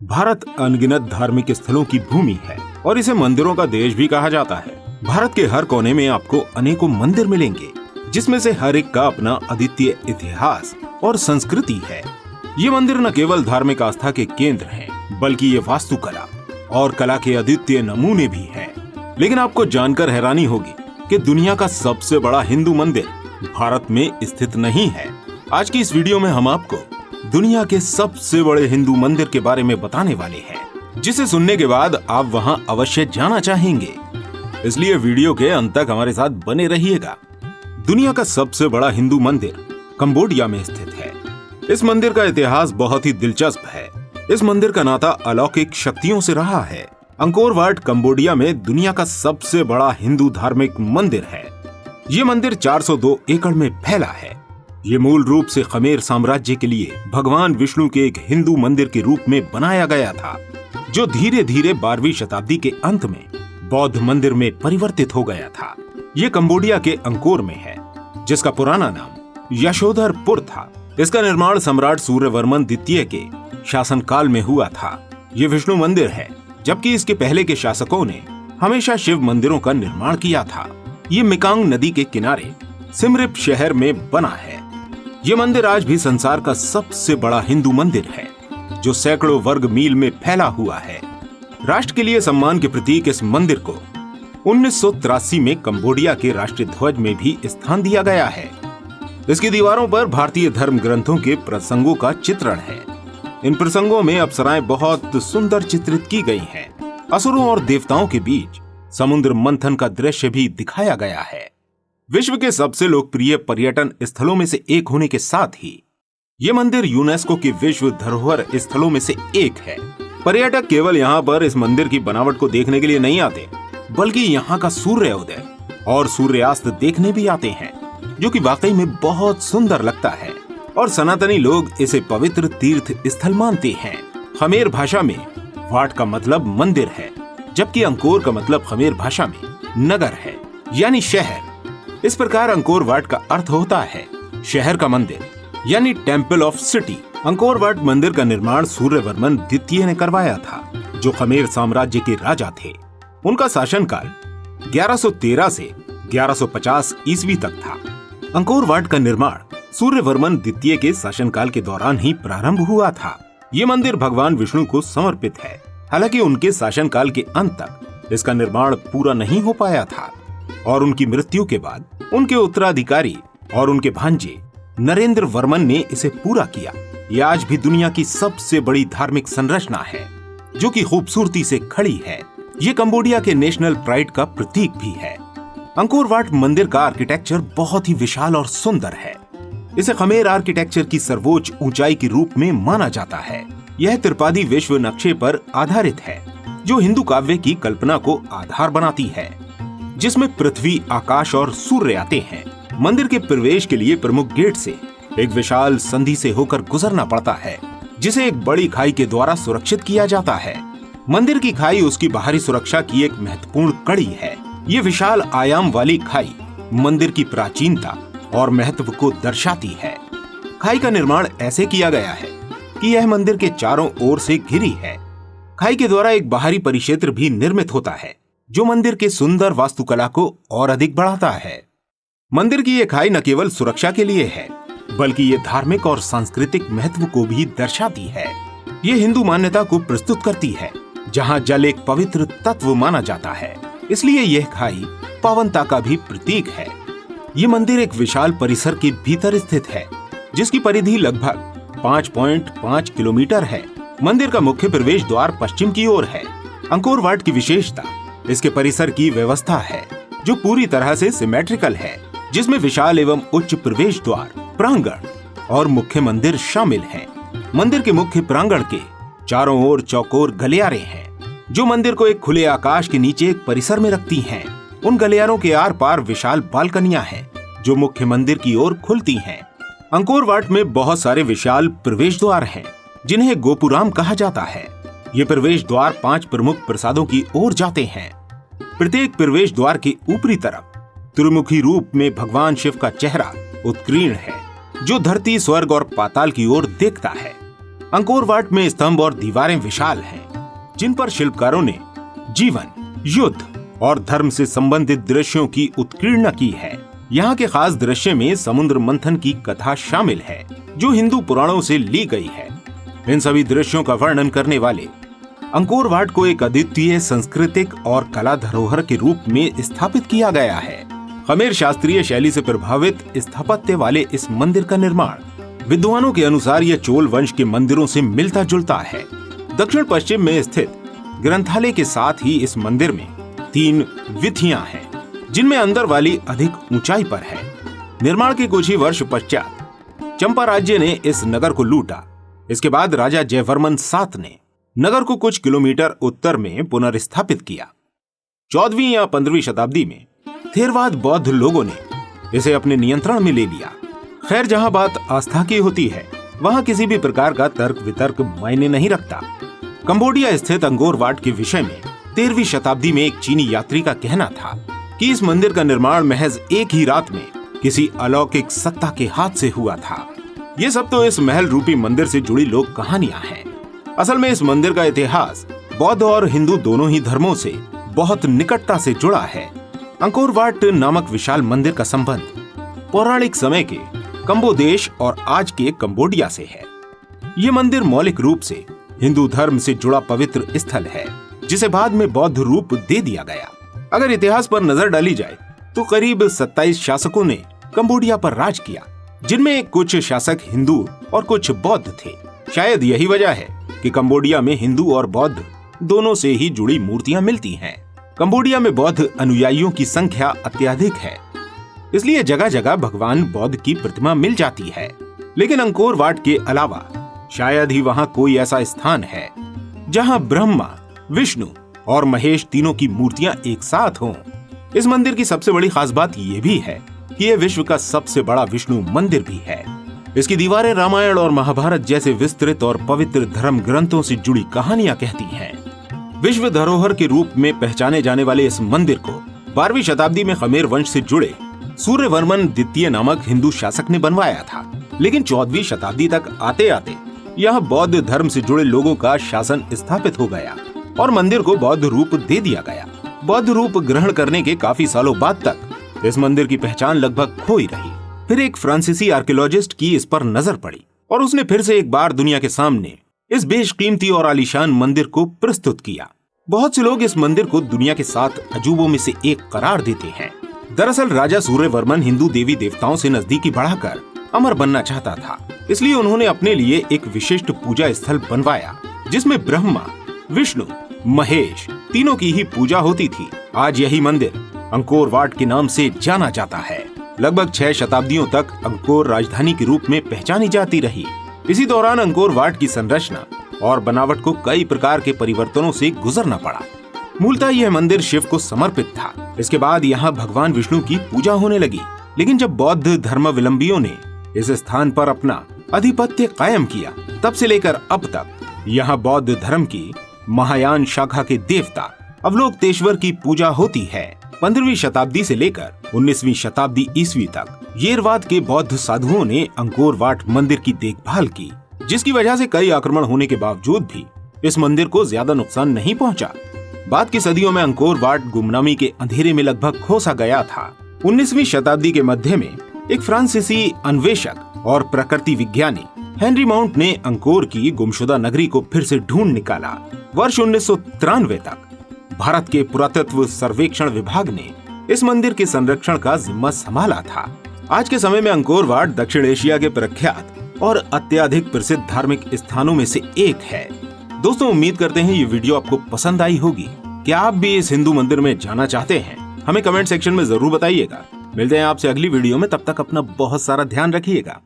भारत अनगिनत धार्मिक स्थलों की भूमि है और इसे मंदिरों का देश भी कहा जाता है। भारत के हर कोने में आपको अनेकों मंदिर मिलेंगे, जिसमें से हर एक का अपना अद्वितीय इतिहास और संस्कृति है। ये मंदिर न केवल धार्मिक आस्था के केंद्र हैं, बल्कि ये वास्तुकला और कला के अद्वितीय नमूने भी हैं। लेकिन आपको जानकर हैरानी होगी कि दुनिया का सबसे बड़ा हिंदू मंदिर भारत में स्थित नहीं है। आज की इस वीडियो में हम आपको दुनिया के सबसे बड़े हिंदू मंदिर के बारे में बताने वाले हैं, जिसे सुनने के बाद आप वहां अवश्य जाना चाहेंगे। इसलिए वीडियो के अंत तक हमारे साथ बने रहिएगा। दुनिया का सबसे बड़ा हिंदू मंदिर कंबोडिया में स्थित है। इस मंदिर का इतिहास बहुत ही दिलचस्प है। इस मंदिर का नाता अलौकिक शक्तियों से रहा है। अंकोर वाट कंबोडिया में दुनिया का सबसे बड़ा हिंदू धार्मिक मंदिर है। ये मंदिर 402 एकड़ में फैला है। ये मूल रूप से खमेर साम्राज्य के लिए भगवान विष्णु के एक हिंदू मंदिर के रूप में बनाया गया था, जो धीरे धीरे 12वीं शताब्दी के अंत में बौद्ध मंदिर में परिवर्तित हो गया था। ये कंबोडिया के अंकोर में है, जिसका पुराना नाम यशोधरपुर था। इसका निर्माण सम्राट सूर्यवर्मन द्वितीय के शासनकाल में हुआ था। ये विष्णु मंदिर है, जबकि इसके पहले के शासकों ने हमेशा शिव मंदिरों का निर्माण किया था। ये मिकांग नदी के किनारे सिमरिप शहर में बना है। ये मंदिर आज भी संसार का सबसे बड़ा हिंदू मंदिर है, जो सैकड़ों वर्ग मील में फैला हुआ है। राष्ट्र के लिए सम्मान के प्रतीक इस मंदिर को 1983 में कंबोडिया के राष्ट्रीय ध्वज में भी स्थान दिया गया है। इसकी दीवारों पर भारतीय धर्म ग्रंथों के प्रसंगों का चित्रण है। इन प्रसंगों में अप्सराएं बहुत सुंदर चित्रित की गई हैं। असुरों और देवताओं के बीच समुद्र मंथन का दृश्य भी दिखाया गया है। विश्व के सबसे लोकप्रिय पर्यटन स्थलों में से एक होने के साथ ही ये मंदिर यूनेस्को के विश्व धरोहर स्थलों में से एक है। पर्यटक केवल यहाँ पर इस मंदिर की बनावट को देखने के लिए नहीं आते, बल्कि यहाँ का सूर्योदय और सूर्यास्त देखने भी आते हैं, जो कि वाकई में बहुत सुंदर लगता है। और सनातनी लोग इसे पवित्र तीर्थ स्थल मानते हैं। खमेर भाषा में वाट का मतलब मंदिर है, जबकि अंकोर का मतलब खमेर भाषा में नगर है, यानी शहर। इस प्रकार अंकोर वाट का अर्थ होता है शहर का मंदिर, यानी temple of city. Angkor Wat मंदिर का निर्माण सूर्यवर्मन द्वितीय ने करवाया था, जो खमेर साम्राज्य के राजा थे। उनका शासनकाल 1113 से 1150 ईस्वी तक था। अंकोर वाट का निर्माण सूर्यवर्मन द्वितीय के शासनकाल के दौरान ही प्रारंभ हुआ था। ये मंदिर भगवान विष्णु को समर्पित है। हालांकि उनके शासनकाल के अंत तक इसका निर्माण पूरा नहीं हो पाया था और उनकी मृत्यु के बाद उनके उत्तराधिकारी और उनके भांजे नरेंद्र वर्मन ने इसे पूरा किया। यह आज भी दुनिया की सबसे बड़ी धार्मिक संरचना है, जो कि खूबसूरती से खड़ी है। ये कंबोडिया के नेशनल प्राइड का प्रतीक भी है। अंकोर वाट मंदिर का आर्किटेक्चर बहुत ही विशाल और सुंदर है। इसे खमेर आर्किटेक्चर की सर्वोच्च ऊंचाई के रूप में माना जाता है। यह त्रिपादी विश्व नक्शे पर आधारित है, जो हिंदू काव्य की कल्पना को आधार बनाती है, जिसमें पृथ्वी, आकाश और सूर्य आते हैं। मंदिर के प्रवेश के लिए प्रमुख गेट से एक विशाल संधि से होकर गुजरना पड़ता है, जिसे एक बड़ी खाई के द्वारा सुरक्षित किया जाता है। मंदिर की खाई उसकी बाहरी सुरक्षा की एक महत्वपूर्ण कड़ी है। ये विशाल आयाम वाली खाई मंदिर की प्राचीनता और महत्व को दर्शाती है। खाई का निर्माण ऐसे किया गया है कि यह मंदिर के चारों ओर से घिरी है। खाई के द्वारा एक बाहरी परिक्षेत्र भी निर्मित होता है, जो मंदिर के सुंदर वास्तुकला को और अधिक बढ़ाता है। मंदिर की यह खाई न केवल सुरक्षा के लिए है, बल्कि ये धार्मिक और सांस्कृतिक महत्व को भी दर्शाती है। ये हिंदू मान्यता को प्रस्तुत करती है, जहाँ जल एक पवित्र तत्व माना जाता है, इसलिए यह खाई पावनता का भी प्रतीक है। ये मंदिर एक विशाल परिसर के भीतर स्थित है, जिसकी परिधि लगभग 5.5 किलोमीटर है। मंदिर का मुख्य प्रवेश द्वार पश्चिम की ओर है। अंकोर वाट की विशेषता इसके परिसर की व्यवस्था है, जो पूरी तरह से सिमेट्रिकल है, जिसमें विशाल एवं उच्च प्रवेश द्वार, प्रांगण और मुख्य मंदिर शामिल हैं। मंदिर के मुख्य प्रांगण के चारों ओर चौकोर गलियारे हैं, जो मंदिर को एक खुले आकाश के नीचे एक परिसर में रखती हैं। उन गलियारों के आर पार विशाल बालकनियां हैं, जो मुख्य मंदिर की ओर खुलती हैं। अंकोर वाट में बहुत सारे विशाल प्रवेश द्वार हैं, जिन्हें गोपुराम कहा जाता है। ये प्रवेश द्वार 5 प्रमुख प्रसादों की ओर जाते हैं। प्रत्येक प्रवेश द्वार के ऊपरी तरफ त्रिमुखी रूप में भगवान शिव का चेहरा उत्कीर्ण है, जो धरती, स्वर्ग और पाताल की ओर देखता है। अंकोर वाट में स्तंभ और दीवारें विशाल हैं, जिन पर शिल्पकारों ने जीवन, युद्ध और धर्म से संबंधित दृश्यों की उत्कीर्णता की है। यहाँ के खास दृश्य में समुद्र मंथन की कथा शामिल है, जो हिंदू पुराणों से ली गई है। इन सभी दृश्यों का वर्णन करने वाले अंकोर वाट को एक अद्वितीय सांस्कृतिक और कला धरोहर के रूप में स्थापित किया गया है। खमेर शास्त्रीय शैली से प्रभावित स्थापत्य वाले इस मंदिर का निर्माण विद्वानों के अनुसार यह चोल वंश के मंदिरों से मिलता जुलता है। दक्षिण पश्चिम में स्थित ग्रंथालय के साथ ही इस मंदिर में 3 वीथियां हैं, जिनमें अंदर वाली अधिक ऊंचाई पर है। निर्माण के कुछ ही वर्ष पश्चात चंपा राज्य ने इस नगर को लूटा। इसके बाद राजा जयवर्मन 7 ने नगर को कुछ किलोमीटर उत्तर में पुनर्स्थापित किया। 14वीं या 15वीं शताब्दी में थेरवाद बौद्ध लोगों ने इसे अपने नियंत्रण में ले लिया। खैर, जहां बात आस्था की होती है, वहां किसी भी प्रकार का तर्क वितर्क मायने नहीं रखता। कंबोडिया स्थित अंकोर वाट के विषय में 13वीं शताब्दी में एक चीनी यात्री का कहना था कि इस मंदिर का निर्माण महज एक ही रात में किसी अलौकिक सत्ता के हाथ से हुआ था। ये सब तो इस महल रूपी मंदिर से जुड़ी लोक कहानियां हैं। असल में इस मंदिर का इतिहास बौद्ध और हिंदू दोनों ही धर्मों से बहुत निकटता से जुड़ा है। अंकोर वाट नामक विशाल मंदिर का संबंध पौराणिक समय के कंबो देश और आज के कंबोडिया से है। ये मंदिर मौलिक रूप से हिंदू धर्म से जुड़ा पवित्र स्थल है, जिसे बाद में बौद्ध रूप दे दिया गया। अगर इतिहास पर नजर डाली जाए तो करीब 27 शासकों ने कंबोडिया पर राज किया, जिनमें कुछ शासक हिंदू और कुछ बौद्ध थे। शायद यही वजह है कि कंबोडिया में हिंदू और बौद्ध दोनों से ही जुड़ी मूर्तियां मिलती हैं। कंबोडिया में बौद्ध अनुयायियों की संख्या अत्यधिक है, इसलिए जगह जगह भगवान बौद्ध की प्रतिमा मिल जाती है। लेकिन अंकोर वाट के अलावा शायद ही वहां कोई ऐसा स्थान है जहां ब्रह्मा, विष्णु और महेश तीनों की मूर्तियां एक साथ हों। इस मंदिर की सबसे बड़ी खास बात यह भी है कि यह विश्व का सबसे बड़ा विष्णु मंदिर भी है। इसकी दीवारें रामायण और महाभारत जैसे विस्तृत और पवित्र धर्म ग्रंथों से जुड़ी कहानियां कहती हैं। विश्व धरोहर के रूप में पहचाने जाने वाले इस मंदिर को 12वीं शताब्दी में खमेर वंश से जुड़े सूर्यवर्मन द्वितीय नामक हिंदू शासक ने बनवाया था। लेकिन 14वीं शताब्दी तक आते आते यह बौद्ध धर्म से जुड़े लोगों का शासन स्थापित हो गया और मंदिर को बौद्ध रूप दे दिया गया। बौद्ध रूप ग्रहण करने के काफी सालों बाद तक इस मंदिर की पहचान लगभग खो ही रही। फिर एक फ्रांसीसी आर्कियोलॉजिस्ट की इस पर नजर पड़ी और उसने फिर से एक बार दुनिया के सामने इस बेशकीमती और आलीशान मंदिर को प्रस्तुत किया। बहुत से लोग इस मंदिर को दुनिया के 7 अजूबों में से एक करार देते हैं। दरअसल राजा सूर्यवर्मन हिंदू देवी देवताओं से नजदीकी बढ़ाकर अमर बनना चाहता था, इसलिए उन्होंने अपने लिए एक विशिष्ट पूजा स्थल बनवाया, जिसमें ब्रह्मा, विष्णु, महेश तीनों की ही पूजा होती थी। आज यही मंदिर अंकोर वाट के नाम से जाना जाता है। लगभग 6 शताब्दियों तक अंकोर राजधानी के रूप में पहचानी जाती रही। इसी दौरान अंकोर वाट की संरचना और बनावट को कई प्रकार के परिवर्तनों से गुजरना पड़ा। मूलतः यह मंदिर शिव को समर्पित था। इसके बाद यहाँ भगवान विष्णु की पूजा होने लगी। लेकिन जब बौद्ध धर्मावलंबियों ने इस स्थान पर अपना आधिपत्य कायम किया, तब से लेकर अब तक यहाँ बौद्ध धर्म की महायान शाखा के देवता अवलोकतेश्वर की पूजा होती है। 15वीं शताब्दी से लेकर 19वीं शताब्दी ईस्वी तक येरवाद के बौद्ध साधुओं ने अंकोर वाट मंदिर की देखभाल की, जिसकी वजह से कई आक्रमण होने के बावजूद भी इस मंदिर को ज्यादा नुकसान नहीं पहुंचा। बाद की सदियों में अंकोर वाट गुमनामी के अंधेरे में लगभग खो सा गया था। 19वीं शताब्दी के मध्य में एक फ्रांसीसी अन्वेषक और प्रकृति विज्ञानी हेनरी माउंट ने अंकोर की गुमशुदा नगरी को फिर से ढूंढ निकाला। वर्ष 1993 तक भारत के पुरातत्व सर्वेक्षण विभाग ने इस मंदिर के संरक्षण का जिम्मा संभाला था। आज के समय में अंकोर वाट दक्षिण एशिया के प्रख्यात और अत्यधिक प्रसिद्ध धार्मिक स्थानों में से एक है। दोस्तों, उम्मीद करते हैं ये वीडियो आपको पसंद आई होगी। क्या आप भी इस हिंदू मंदिर में जाना चाहते हैं? हमें कमेंट सेक्शन में जरूर बताइएगा। मिलते हैं आपसे अगली वीडियो में, तब तक अपना बहुत सारा ध्यान रखिएगा।